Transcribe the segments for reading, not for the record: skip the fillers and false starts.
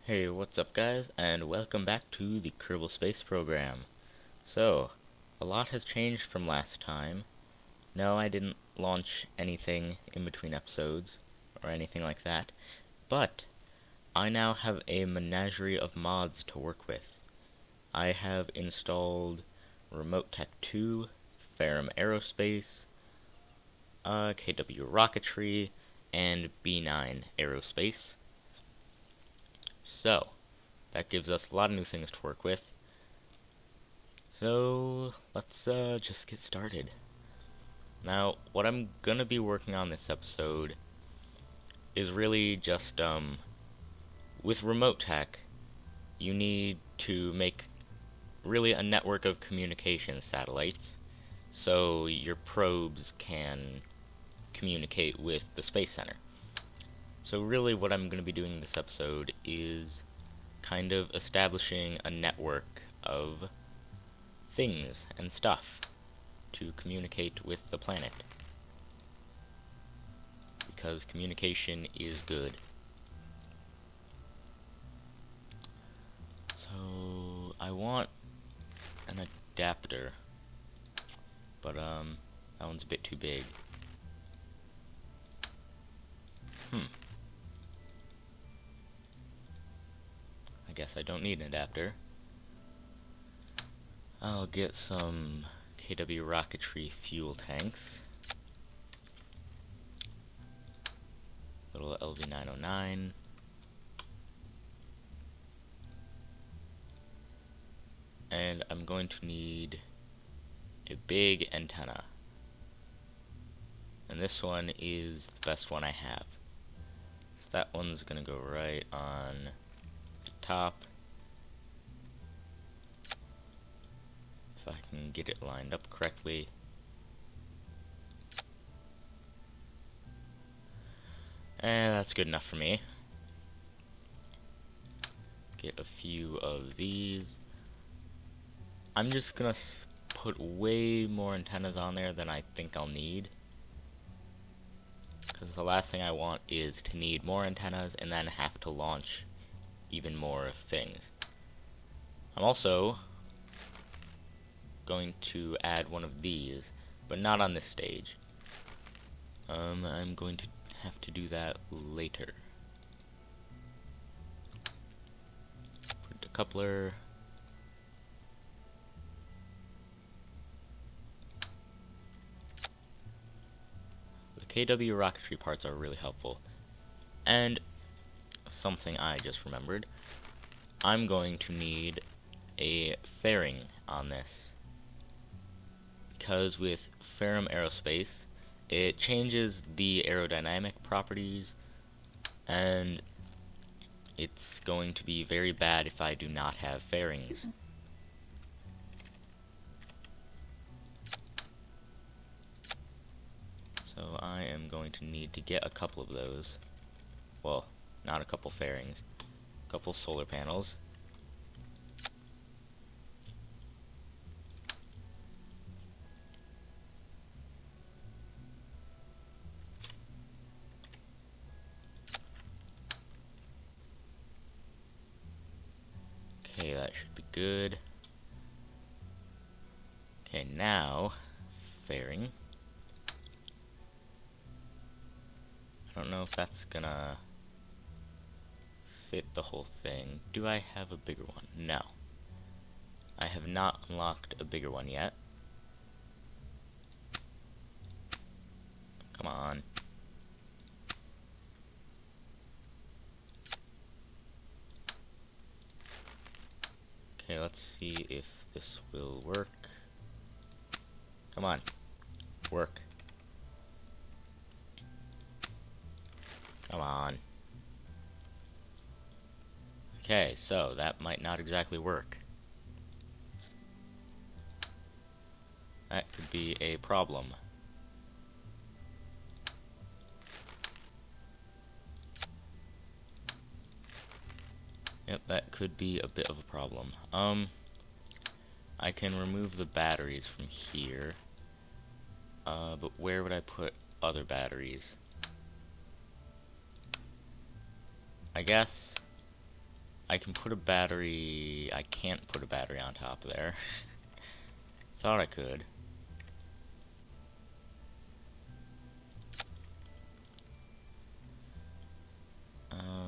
Hey, what's up guys, and welcome back to the Kerbal Space Program. So, a lot has changed from last time. No, I didn't launch anything in between episodes, or anything like that, but I now have a menagerie of mods to work with. I have installed Remote Tech 2, Ferrum Aerospace, KW Rocketry, and B9 Aerospace. So, that gives us a lot of new things to work with. So, let's just get started. Now, what I'm gonna be working on this episode is really just, with remote tech, you need to make really a network of communication satellites so your probes can communicate with the Space Center. So really what I'm going to be doing in this episode is kind of establishing a network of things and stuff to communicate with the planet. Because communication is good. So I want an adapter, but that one's a bit too big. I guess I don't need an adapter. I'll get some KW Rocketry fuel tanks. Little LV909. And I'm going to need a big antenna. And this one is the best one I have. So that one's gonna go right on the top. If I can get it lined up correctly. And that's good enough for me. Get a few of these. I'm just gonna put way more antennas on there than I think I'll need. Because the last thing I want is to need more antennas and then have to launch even more things. I'm also going to add one of these, but not on this stage. I'm going to have to do that later. Put the coupler. The KW rocketry parts are really helpful. And something I just remembered, I'm going to need a fairing on this. Because with Ferrum Aerospace, it changes the aerodynamic properties, and it's going to be very bad if I do not have fairings. So I am going to need to get a couple of those. Well, not a couple fairings. A couple solar panels. Okay, that should be good. Okay, now, fairing. I don't know if that's gonna fit the whole thing. Do I have a bigger one? No. I have not unlocked a bigger one yet. Come on. Okay, let's see if this will work. Come on. Work. Come on. Okay, so that might not exactly work. That could be a problem. Yep, that could be a bit of a problem. I can remove the batteries from here. But where would I put other batteries? I guess I can put a battery... I can't put a battery on top of there. Thought I could.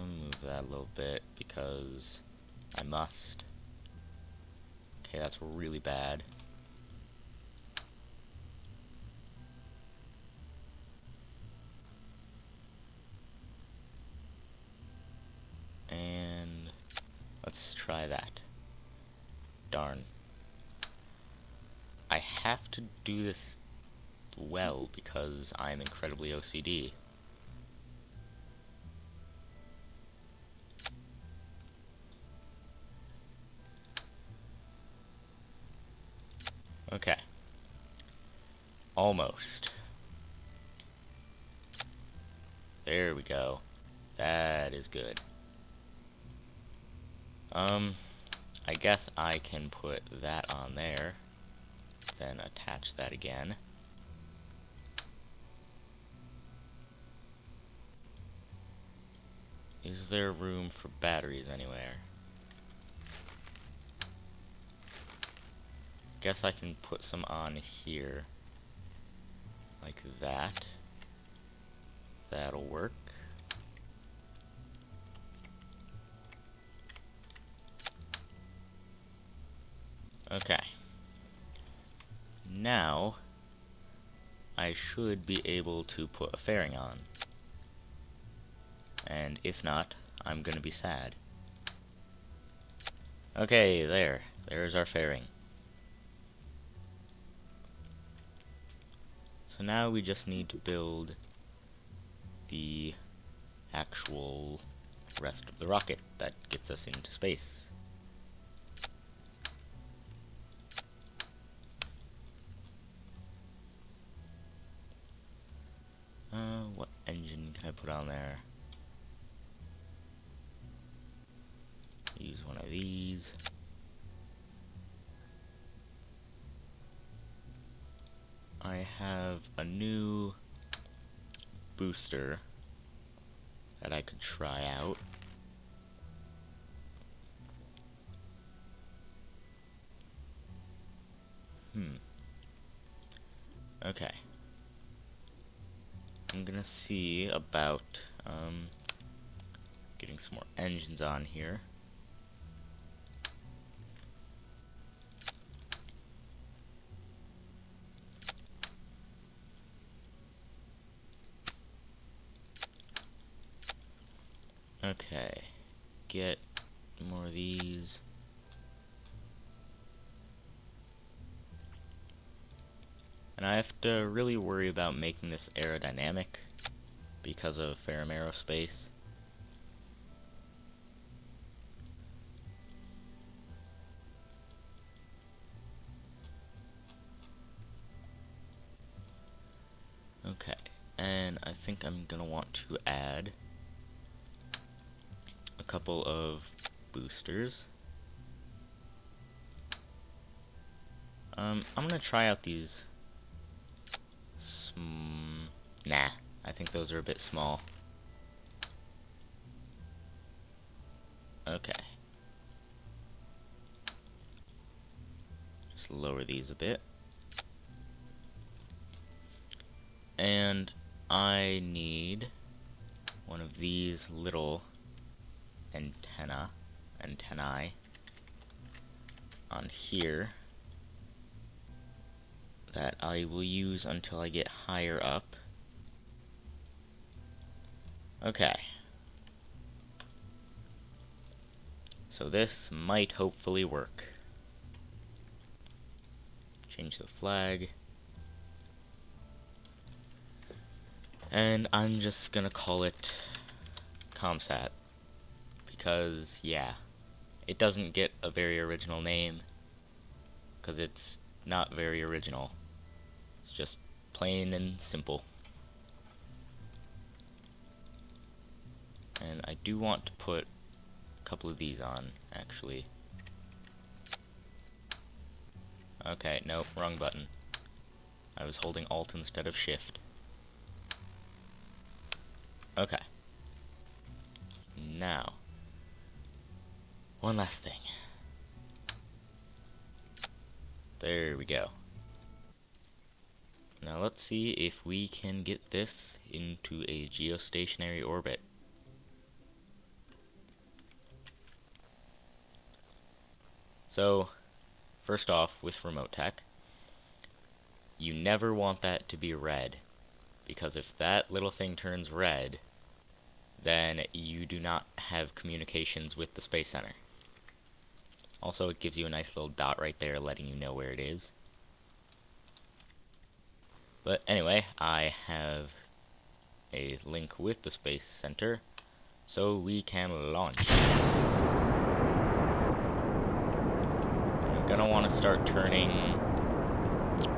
Move that a little bit because I must. Okay, that's really bad. And let's try that. Darn. I have to do this well because I'm incredibly OCD. Okay. Almost. There we go. That is good. I guess I can put that on there, then attach that again. Is there room for batteries anywhere? Guess I can put some on here, like that. That'll work. Okay. Now, I should be able to put a fairing on. And if not, I'm gonna be sad. Okay, there. There's our fairing. So now we just need to build the actual rest of the rocket that gets us into space. What engine can I put on there? Use one of these. I have a new booster that I could try out. Okay. I'm gonna see about getting some more engines on here. Okay, get more of these. And I have to really worry about making this aerodynamic because of Ferrum Aerospace. Okay, and I think I'm gonna want to add a couple of boosters. I'm gonna try out these. Nah, I think those are a bit small. Okay. Just lower these a bit. And I need one of these little antennae on here that I will use until I get higher up. Okay. So this might hopefully work. Change the flag. And I'm just gonna call it ComSat. Because, yeah, it doesn't get a very original name. Because it's not very original. It's just plain and simple. And I do want to put a couple of these on, actually. Okay, nope, wrong button. I was holding Alt instead of Shift. Okay. Now, one last thing. There we go. Now let's see if we can get this into a geostationary orbit. So, first off, with remote tech, you never want that to be red, because if that little thing turns red, then you do not have communications with the Space Center. Also, it gives you a nice little dot right there letting you know where it is. But anyway, I have a link with the Space Center, so we can launch. I'm gonna want to start turning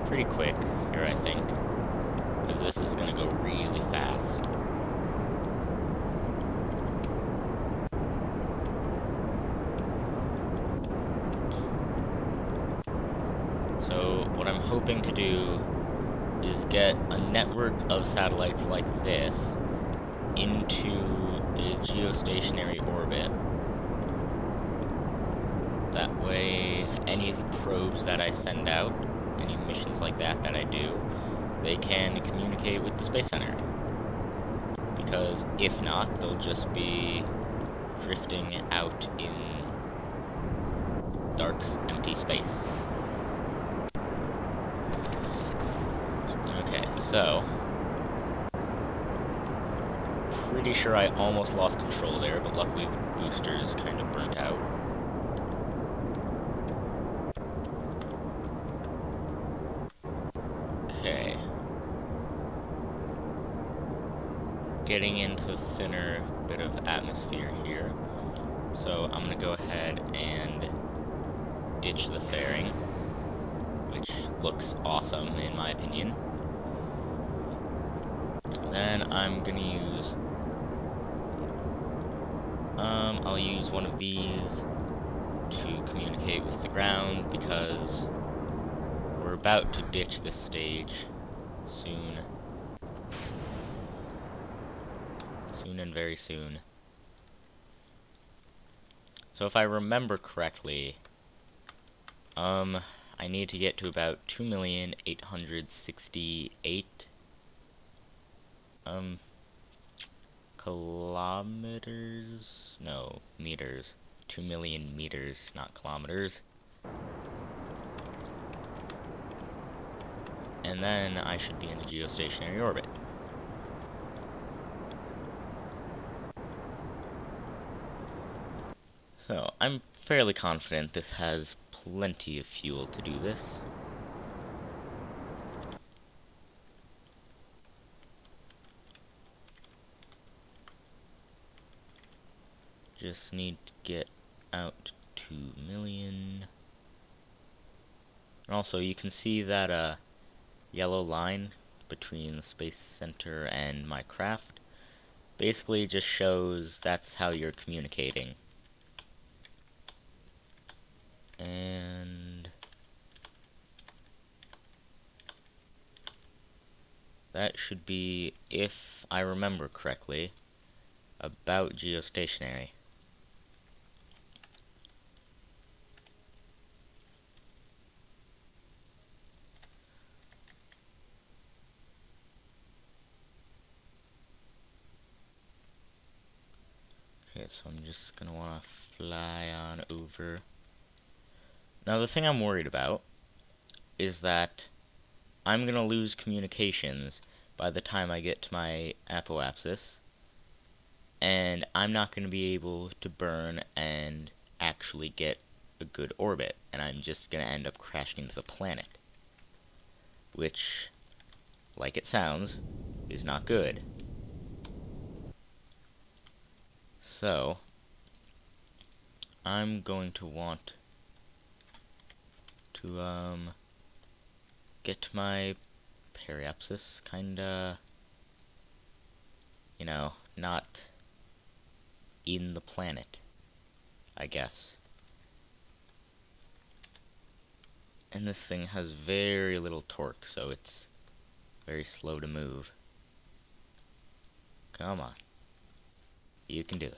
pretty quick here, I think, because this is gonna go really fast. So what I'm hoping to do is get a network of satellites like this into a geostationary orbit. That way, any probes that I send out, any missions like that I do, they can communicate with the Space Center. Because if not, they'll just be drifting out in dark, empty space. Okay, so pretty sure I almost lost control there, but luckily the boosters kind of burnt out. Okay. Getting into the thinner bit of atmosphere here. So I'm gonna go ahead and ditch the fairing, which looks awesome in my opinion. Then I'm gonna use I'll use one of these to communicate with the ground, because we're about to ditch this stage soon. Soon and very soon. So if I remember correctly, I need to get to about 2,868,000 kilometers? No, meters. 2 million meters, not kilometers. And then I should be in the geostationary orbit. So, I'm fairly confident this has plenty of fuel to do this. Just need to get out 2 million. And also, you can see that yellow line between the Space Center and my craft. Basically just shows that's how you're communicating. And that should be, if I remember correctly, about geostationary. Okay, so I'm just gonna wanna fly on over. Now the thing I'm worried about is that I'm gonna lose communications by the time I get to my apoapsis, and I'm not gonna be able to burn and actually get a good orbit, and I'm just gonna end up crashing into the planet. Which, like it sounds, is not good. So, I'm going to want to, get to my periapsis, kinda, you know, not in the planet, I guess. And this thing has very little torque, so it's very slow to move. Come on. You can do it.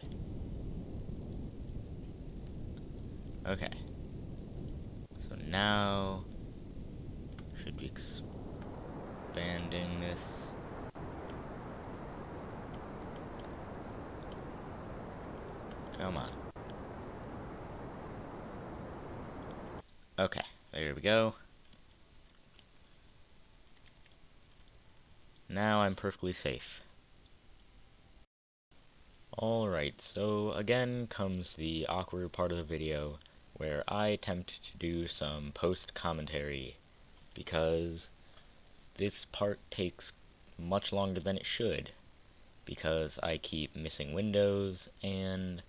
Okay. So now, should be expanding this. Come on. Okay, there we go. Now I'm perfectly safe. Alright, so again comes the awkward part of the video where I attempt to do some post-commentary because this part takes much longer than it should because I keep missing windows, and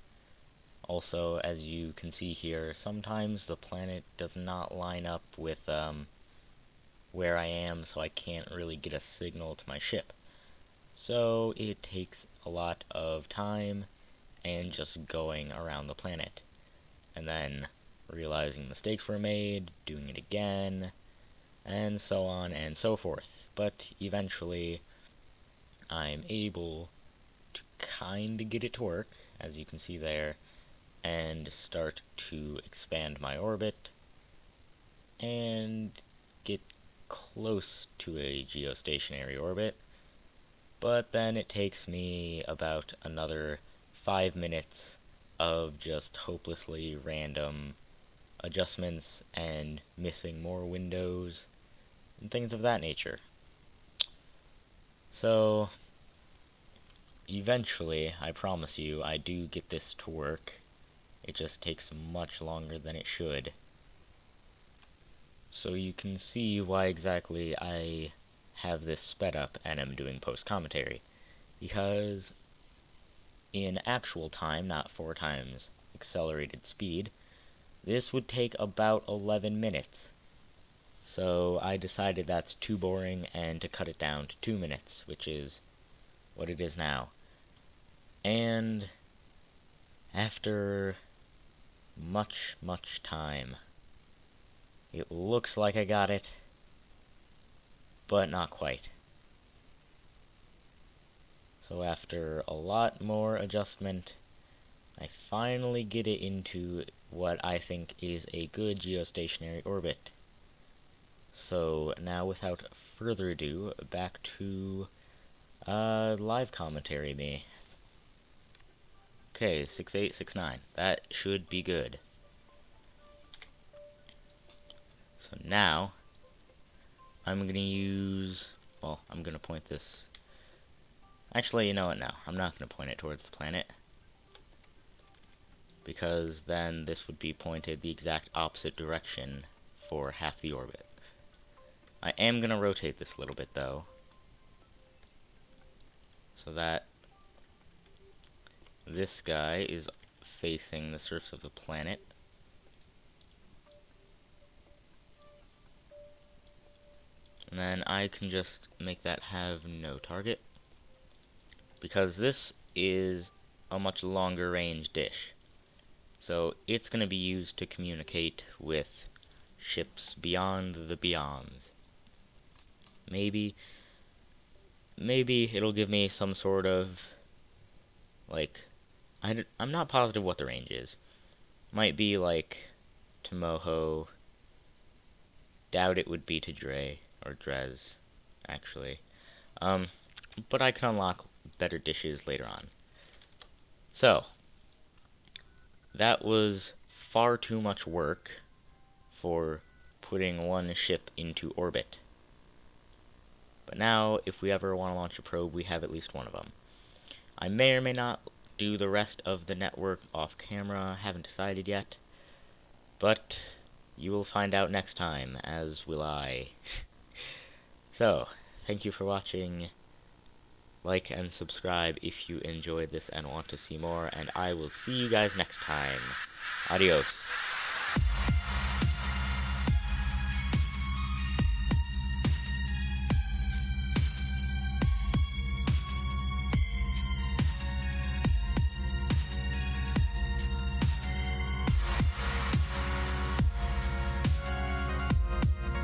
also, as you can see here, sometimes the planet does not line up with where I am, so I can't really get a signal to my ship. So it takes a lot of time and just going around the planet, and then realizing mistakes were made, doing it again, and so on and so forth. But eventually I'm able to kinda get it to work, as you can see there, and start to expand my orbit and get close to a geostationary orbit. But then it takes me about another 5 minutes of just hopelessly random adjustments and missing more windows and things of that nature. So eventually, I promise you, I do get this to work. It just takes much longer than it should. So you can see why exactly I have this sped up and am doing post-commentary. Because in actual time, not 4 times accelerated speed, this would take about 11 minutes. So I decided that's too boring and to cut it down to 2 minutes, which is what it is now. And after much time, it looks like I got it, but not quite. So after a lot more adjustment, I finally get it into what I think is a good geostationary orbit. So now, without further ado, back to live commentary me. Okay, 6869. That should be good. So now, I'm gonna use, well, I'm gonna point this. Actually, you know what, now. I'm not gonna point it towards the planet, because then this would be pointed the exact opposite direction for half the orbit. I am gonna rotate this a little bit, though, so that this guy is facing the surface of the planet. And then I can just make that have no target, because this is a much longer range dish. So it's going to be used to communicate with ships beyond the beyonds. Maybe it'll give me some sort of, like, I'm not positive what the range is. Might be like to Moho. Doubt it would be to Dre, or Drez, actually. But I can unlock better dishes later on. So, that was far too much work for putting one ship into orbit. But now, if we ever want to launch a probe, we have at least one of them. I may or may not do the rest of the network off camera, haven't decided yet. But you will find out next time, as will I. So, thank you for watching. Like and subscribe if you enjoyed this and want to see more, and I will see you guys next time. Adios.